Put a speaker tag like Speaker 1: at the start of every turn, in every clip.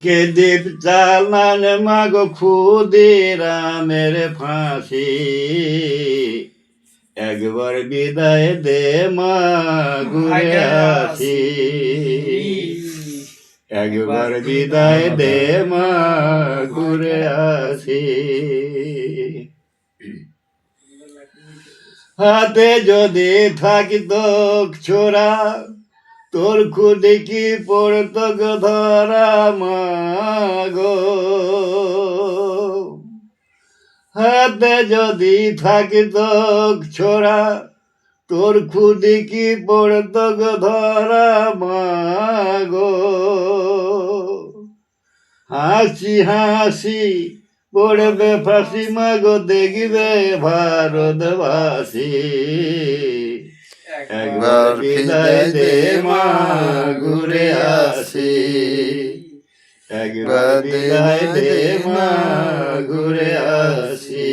Speaker 1: কে দীপ চালান মাগো ক্ষুদিরামের ফাঁসি, একবার বিদায় দে মা ঘুরে আসি, একবার বিদায় দে মা ঘুরে আসি। হাতে যদি থাকিত ছোড়া, তোর খুদে কি পড়ত ধরা মাগো। হাতে যদি থাকিত ছোড়া, তোর খুদে কি পড়ত ধরা মাগো। হাসি হাসি পড়বে ফাঁসি মাগো, দেখবে ভারতবাসী। একবার বিদায় দে মা ঘুরে আসি, একবার বিদায় দে মা ঘুরে আসি।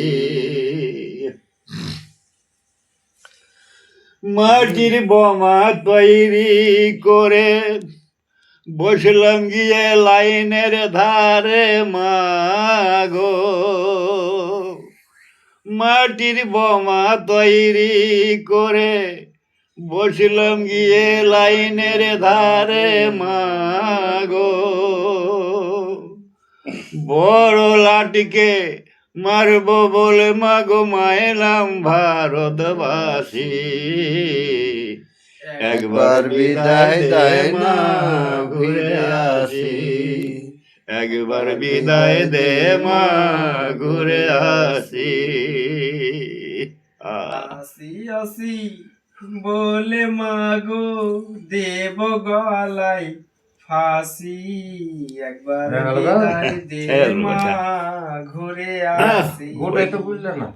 Speaker 1: মাটির বোমা তৈরি করে বসলাম গিয়ে লাইনের ধারে মাগো। মাটির বোমা তৈরি করে বসলাম গিয়ে লাইনের ধারে মাগো। বড় লাঠিকে মারবো বলে মাগো মায়েলাম ভারতবাসী। একবার বিদায় দে মা ঘুরে আসি, একবার বিদায় দে মা ঘুরে আসি।
Speaker 2: আসি আসি বলে মাগো দেব গলায় ফাঁসি, একবার বিদায় দে মা ঘুরে আসি।
Speaker 3: গোটাই তো বুঝলে না।